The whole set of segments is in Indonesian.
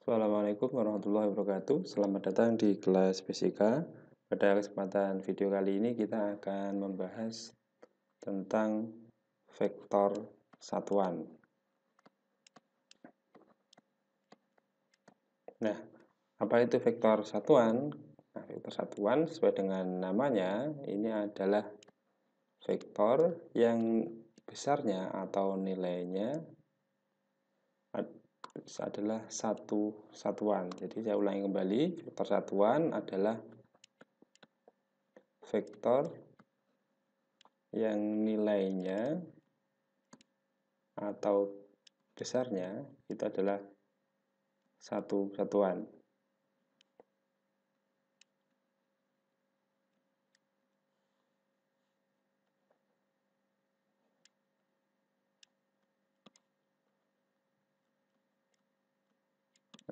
Assalamualaikum warahmatullahi wabarakatuh. Selamat datang di kelas fisika. Pada kesempatan video kali ini kita akan membahas tentang vektor satuan. Nah, apa itu vektor satuan? Nah, vektor satuan sesuai dengan namanya, ini adalah vektor yang besarnya atau nilainya adalah satu satuan. Jadi saya ulangi kembali, vektor satuan adalah vektor yang nilainya atau besarnya itu adalah satu satuan.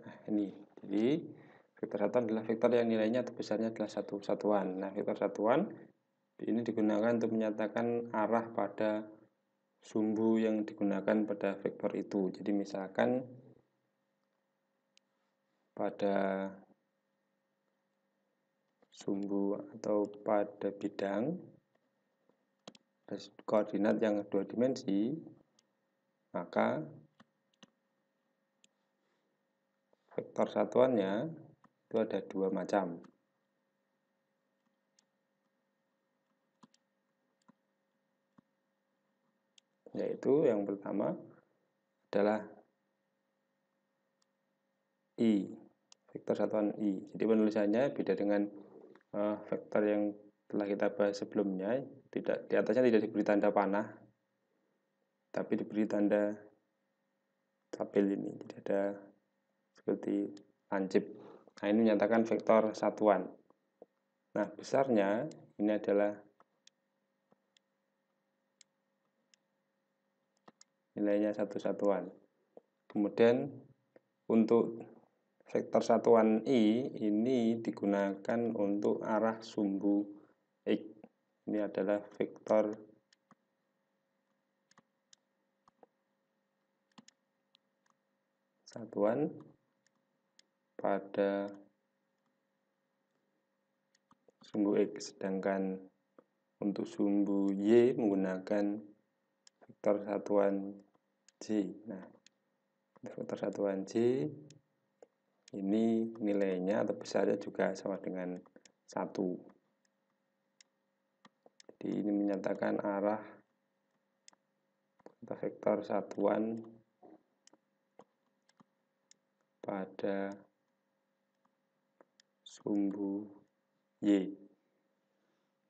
Nah, ini. Jadi vektor satuan adalah vektor yang nilainya atau besarnya adalah satu satuan. Nah, vektor satuan ini digunakan untuk menyatakan arah pada sumbu yang digunakan pada vektor itu. Jadi misalkan pada sumbu atau pada bidang koordinat yang dua dimensi, maka vektor satuannya itu ada dua macam. Yaitu yang pertama adalah I, vektor satuan I. Jadi penulisannya beda dengan vektor yang telah kita bahas sebelumnya. Di atasnya tidak diberi tanda panah, tapi diberi tanda tabel ini. Jadi ada seperti lancip. Nah, ini menyatakan vektor satuan. Nah, besarnya ini adalah nilainya satu satuan. Kemudian untuk vektor satuan I ini digunakan untuk arah sumbu X. Ini adalah vektor satuan pada sumbu X. Sedangkan untuk sumbu Y menggunakan vektor satuan J. Nah, vektor satuan J ini nilainya atau besarnya juga sama dengan 1. Jadi ini menyatakan arah atau vektor satuan pada sumbu Y.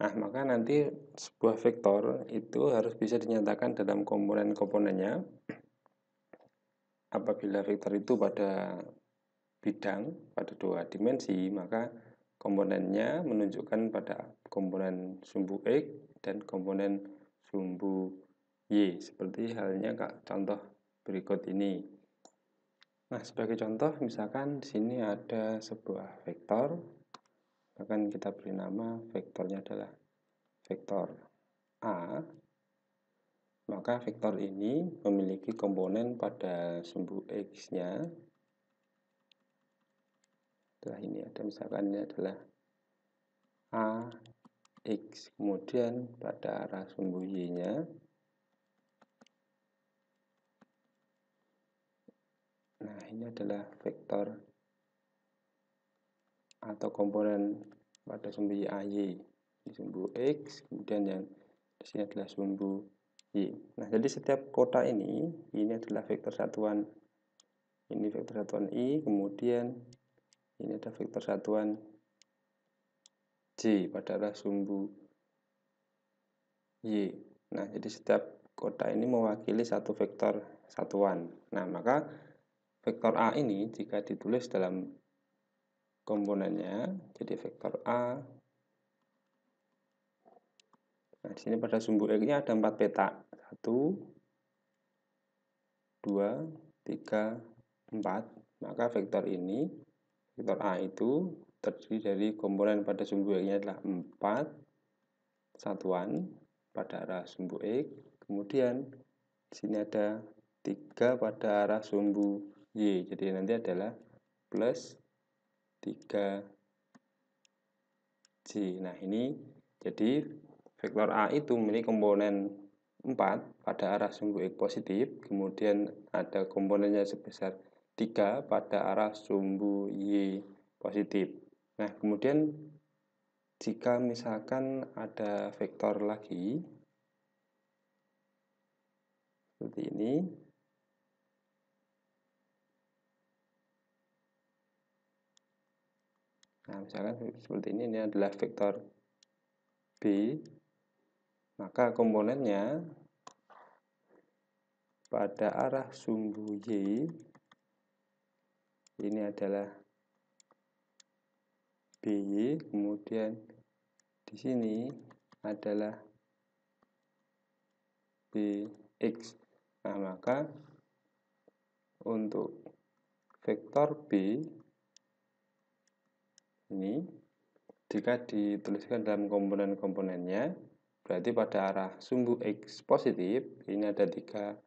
Nah, maka nanti sebuah vektor itu harus bisa dinyatakan dalam komponen-komponennya. Apabila vektor itu pada bidang, pada dua dimensi, maka komponennya menunjukkan pada komponen sumbu X dan komponen sumbu Y. Seperti halnya contoh berikut ini. Nah, sebagai contoh, misalkan di sini ada sebuah vektor, akan kita beri nama vektornya adalah vektor A. Maka vektor ini memiliki komponen pada sumbu X-nya. Setelah ini ada misalkan ini adalah A, X. Kemudian pada arah sumbu Y-nya nah, ini adalah vektor atau komponen pada sumbu Y, AY. Ini sumbu X, kemudian yang di sini adalah sumbu Y. Nah, jadi setiap kotak ini adalah vektor satuan. Ini vektor satuan I, kemudian ini ada vektor satuan J pada arah sumbu Y. Nah, jadi setiap kotak ini mewakili satu vektor satuan. Nah, maka vektor A ini jika ditulis dalam komponennya, jadi vektor A. Nah, di sini pada sumbu X-nya ada 4 petak. 1, 2, 3, 4. Maka vektor ini, vektor A itu terdiri dari komponen pada sumbu X-nya adalah 4 satuan pada arah sumbu X. Kemudian di sini ada 3 pada arah sumbu Y. Jadi nanti adalah plus 3J. Nah, ini jadi vektor A itu memiliki komponen 4 pada arah sumbu X positif, kemudian ada komponennya sebesar 3 pada arah sumbu Y positif. Nah, kemudian jika misalkan ada vektor lagi seperti ini, nah misalkan seperti ini adalah vektor B, maka komponennya pada arah sumbu Y ini adalah BY, kemudian di sini adalah BX. Nah, maka untuk vektor B ini jika dituliskan dalam komponen-komponennya, berarti pada arah sumbu X positif ini ada 3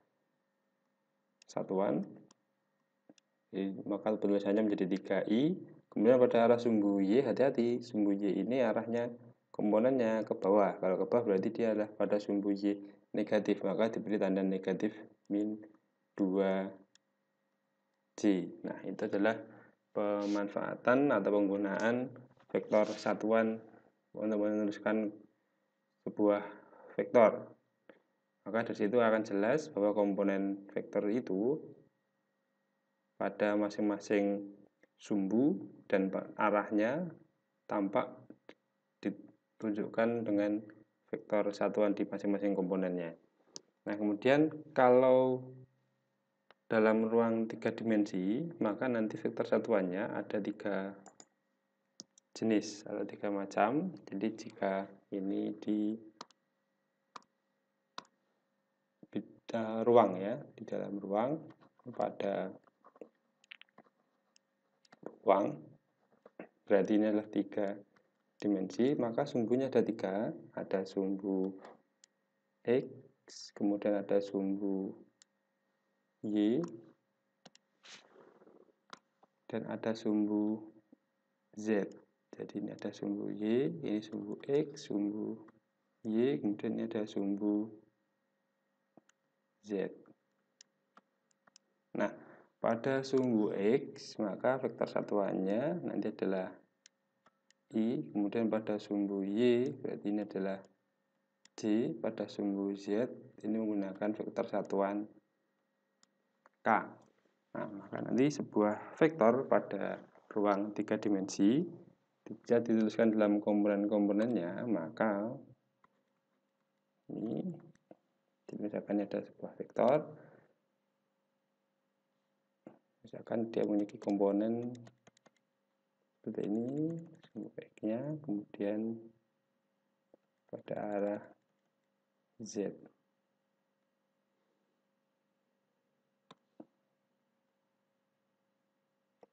satuan, maka tulisannya menjadi 3I. Kemudian pada arah sumbu Y, hati-hati, sumbu Y ini arahnya komponennya ke bawah. Kalau ke bawah berarti dia adalah pada sumbu Y negatif, maka diberi tanda negatif min 2J. Nah, itu adalah pemanfaatan atau penggunaan vektor satuan untuk menuliskan sebuah vektor. Maka dari situ akan jelas bahwa komponen vektor itu pada masing-masing sumbu dan arahnya tampak ditunjukkan dengan vektor satuan di masing-masing komponennya. Nah, kemudian kalau dalam ruang 3 dimensi, maka nanti vektor satuannya ada 3 jenis atau 3 macam. Jadi jika ini di ruang ya, di dalam ruang pada ruang berarti ini adalah 3 dimensi, maka sumbunya ada 3, ada sumbu X, kemudian ada sumbu Y, dan ada sumbu Z. Jadi ini ada sumbu Y, ini sumbu X, sumbu Y, kemudian ini ada sumbu Z. Nah, pada sumbu X, maka vektor satuannya nanti adalah I, kemudian pada sumbu Y, berarti ini adalah J, pada sumbu Z, ini menggunakan vektor satuan K. Nah, maka nanti sebuah vektor pada ruang 3 dimensi bisa dituliskan dalam komponen-komponennya, maka ini misalkan ada sebuah vektor, misalkan dia memiliki komponen seperti ini, sumbu X-nya, kemudian pada arah Z.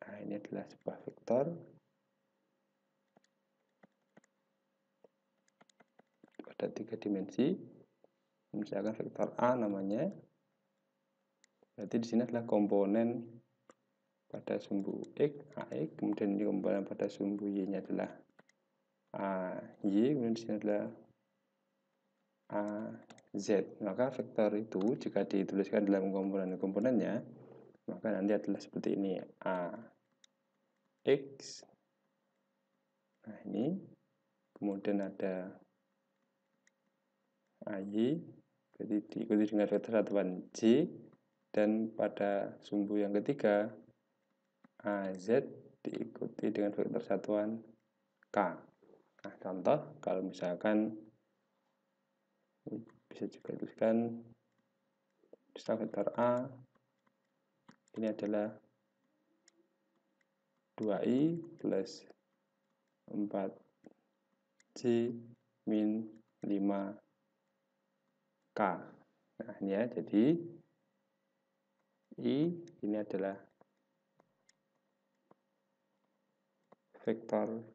Nah, ini adalah sebuah vektor pada 3 dimensi, misalkan vektor A namanya. Berarti di sini adalah komponen pada sumbu X, AX, kemudian ini komponen pada sumbu Y-nya adalah AY, kemudian di sini adalah AZ. Maka vektor itu jika dituliskan dalam komponen-komponennya, maka nanti adalah seperti ini, AX. Nah, ini kemudian ada AY, jadi diikuti dengan vektor satuan J, dan pada sumbu yang ketiga AZ diikuti dengan vektor satuan K. Nah, contoh kalau misalkan bisa juga tuliskan vektor A ini adalah 2I plus 4J min 5K. Nah, ini ya, jadi I ini adalah vektor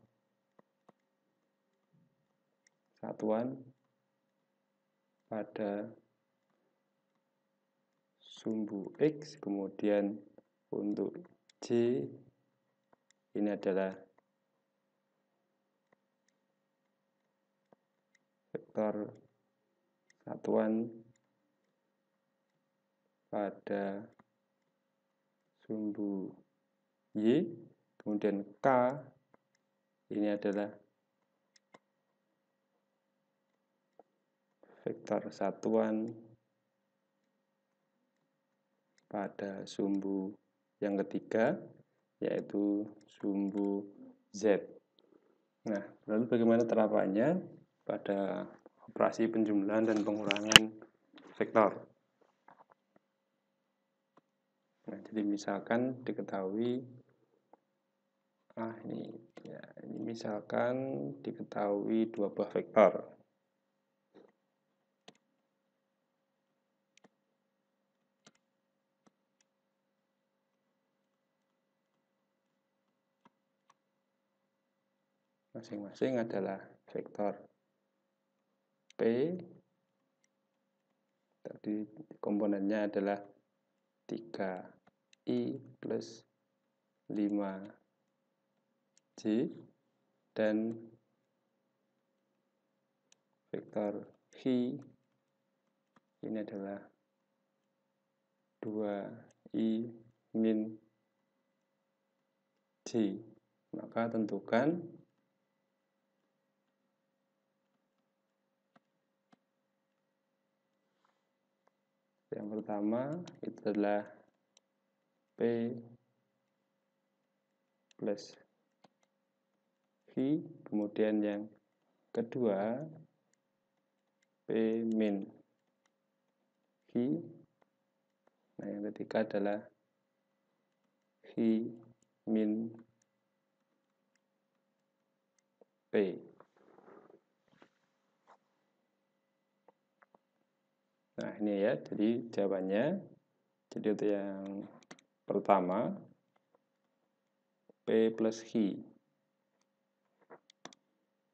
satuan pada sumbu X, kemudian untuk J ini adalah vektor satuan pada sumbu Y, kemudian K ini adalah vektor satuan pada sumbu yang ketiga, yaitu sumbu Z. Nah, lalu bagaimana terapannya pada operasi penjumlahan dan pengurangan vektor? Nah, jadi misalkan diketahui ini misalkan diketahui dua buah vektor. Masing-masing adalah vektor P, tadi komponennya adalah 3i plus 5j, dan vektor I ini adalah 2i min j. Maka tentukan yang pertama itu adalah P plus I, kemudian yang kedua P min I, nah yang ketiga adalah I min P. Nah ini ya, jadi jawabannya. Jadi untuk yang pertama P plus I.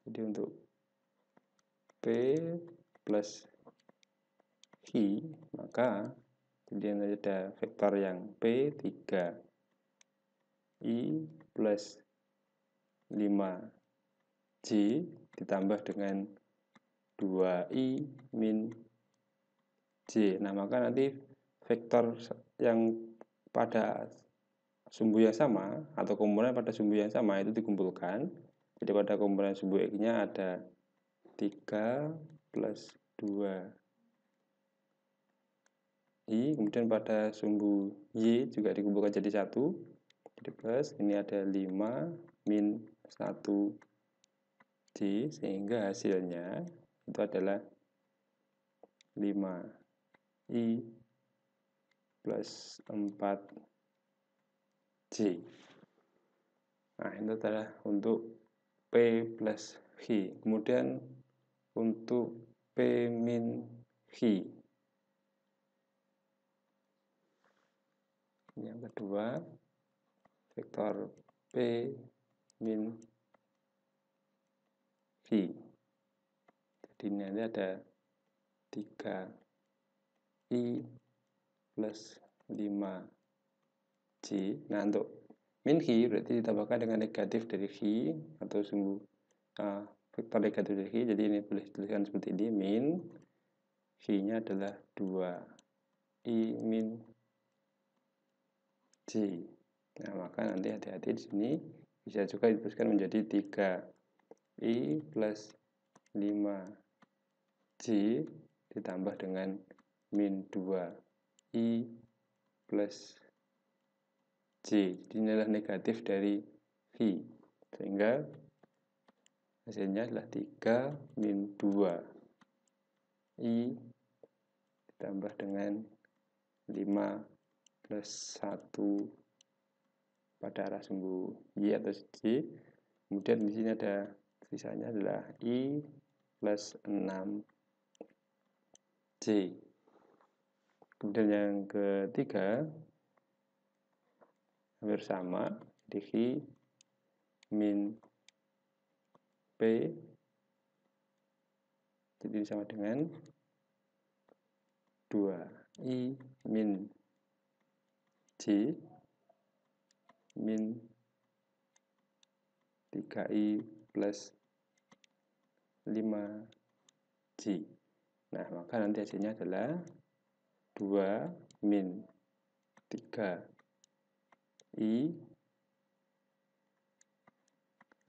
Jadi untuk P plus I, maka jadi ada vektor yang P 3i plus 5j ditambah dengan 2i min j. Nah, maka nanti vektor yang pada sumbu yang sama atau komponen pada sumbu yang sama itu dikumpulkan. Jadi pada komponen sumbu X-nya ada 3 plus 2i, kemudian pada sumbu Y juga dikumpulkan jadi 1. Jadi plus, ini ada 5 min 1j, sehingga hasilnya itu adalah 5i plus 4j. Nah, itu adalah untuk P plus I. Kemudian untuk P min I, yang kedua vektor P min I. Jadi ini ada 3i plus 5j. Nah, untuk min I berarti ditambahkan dengan negatif dari I atau sumbu vektor negatif dari I. Jadi ini boleh dituliskan seperti ini, min I-nya adalah 2i min j. Nah, maka nanti hati-hati di sini bisa juga dituliskan menjadi 3i plus 5j ditambah dengan min 2i plus j. Ini adalah negatif dari I, sehingga hasilnya adalah 3 min 2i ditambah dengan 5 plus 1 pada arah sumbu Y atau J. Kemudian di sini ada sisanya adalah I plus 6j. Kemudian yang ketiga hampir sama, di I min P, jadi sama dengan 2i min j min 3i plus 5j. Nah, maka nanti hasilnya adalah 2 min 3i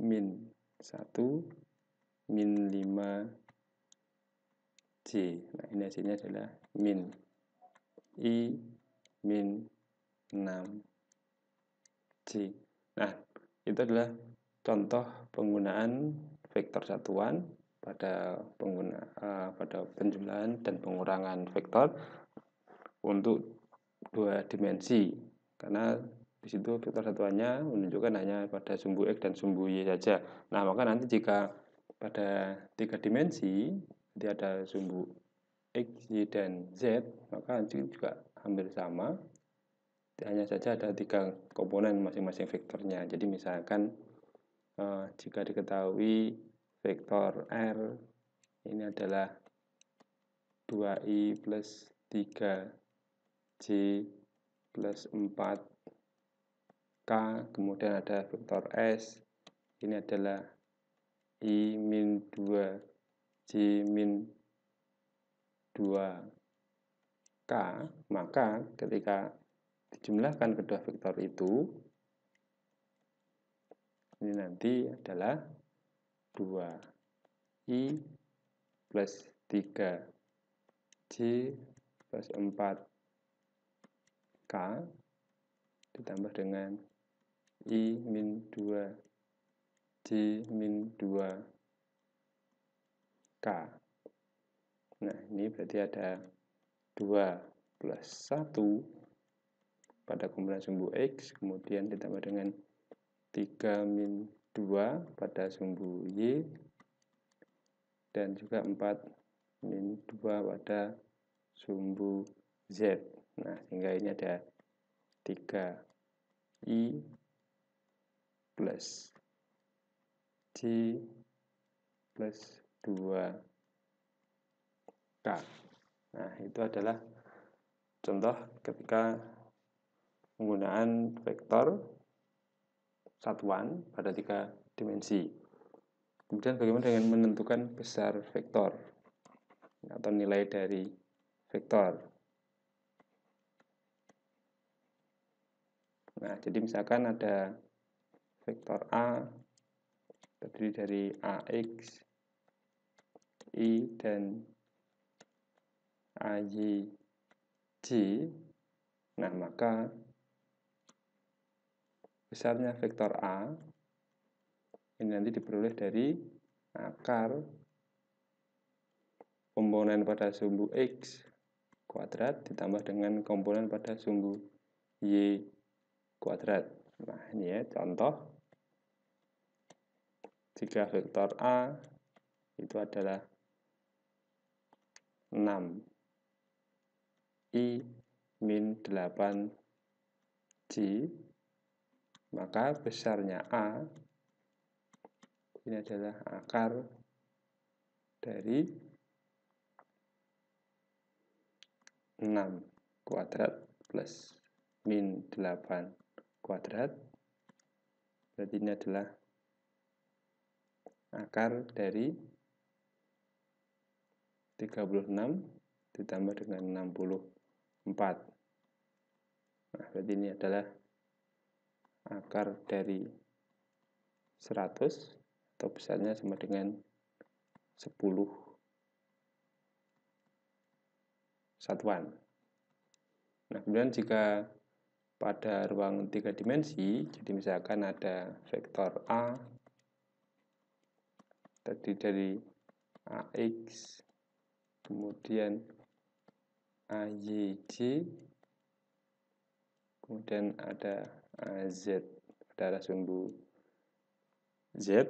min 1 min 5j. Nah, ini hasilnya adalah min i min 6j. Nah, itu adalah contoh penggunaan vektor satuan pada penjumlahan dan pengurangan vektor untuk 2 dimensi. Karena di situ vektor satuannya menunjukkan hanya pada sumbu X dan sumbu Y saja. Nah, maka nanti jika pada 3 dimensi nanti ada sumbu X, Y, dan Z, maka nanti juga hampir sama. Hanya saja ada 3 komponen masing-masing vektornya. Jadi misalkan jika diketahui vektor R ini adalah 2i plus 3j plus 4k, kemudian ada vektor S ini adalah i min 2j min 2k, maka ketika dijumlahkan kedua vektor itu ini nanti adalah 2i plus 3j plus 4k ditambah dengan i min 2j min 2k. Nah, ini berarti ada 2 plus 1 pada komponen sumbu X, kemudian ditambah dengan 3 min 2 pada sumbu Y, dan juga 4 min 2 pada sumbu Z. Nah, sehingga ini ada 3i plus j plus 2k. Nah, itu adalah contoh ketika penggunaan vektor satuan pada 3 dimensi. Kemudian bagaimana dengan menentukan besar vektor atau nilai dari vektor. Nah, jadi misalkan ada vektor A terdiri dari AX, I, dan AY, J. Nah, maka besarnya vektor A ini nanti diperoleh dari akar komponen pada sumbu X kuadrat ditambah dengan komponen pada sumbu Y kuadrat. Nah, ini ya contoh. Jika vektor A itu adalah 6i min 8j, maka besarnya A ini adalah akar dari 6 kuadrat plus min 8 kuadrat. Berarti ini adalah akar dari 36 ditambah dengan 64. Nah, berarti ini adalah akar dari 100 atau besarnya sama dengan 10 satuan. Nah, kemudian jika pada ruang 3 dimensi, jadi misalkan ada vektor A terdiri dari AX, kemudian AYJ, kemudian ada AZ pada sumbu Z.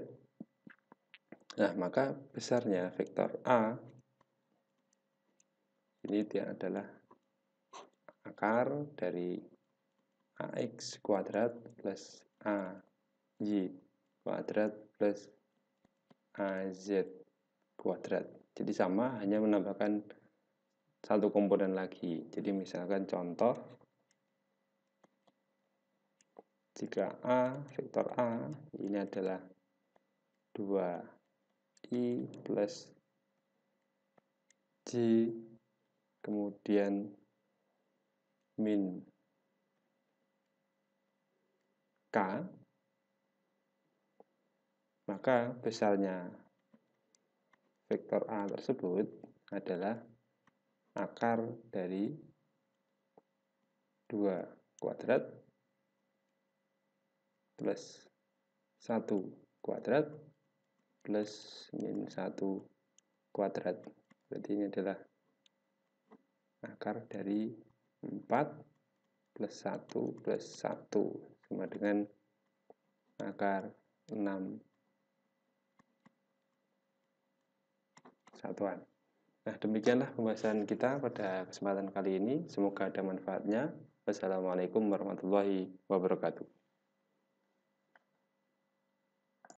Nah, maka besarnya vektor A ini dia adalah akar dari AX kuadrat plus AY kuadrat plus AZ kuadrat. Jadi sama, hanya menambahkan satu komponen lagi. Jadi misalkan contoh, jika vektor A ini adalah 2I plus J, kemudian min K, maka besarnya vektor A tersebut adalah akar dari 2 kuadrat plus 1 kuadrat plus min 1 kuadrat. Berarti ini adalah akar dari 4 plus 1 plus 1 sama dengan akar 6 satuan. Nah, demikianlah pembahasan kita pada kesempatan kali ini. Semoga ada manfaatnya. Wassalamualaikum warahmatullahi wabarakatuh.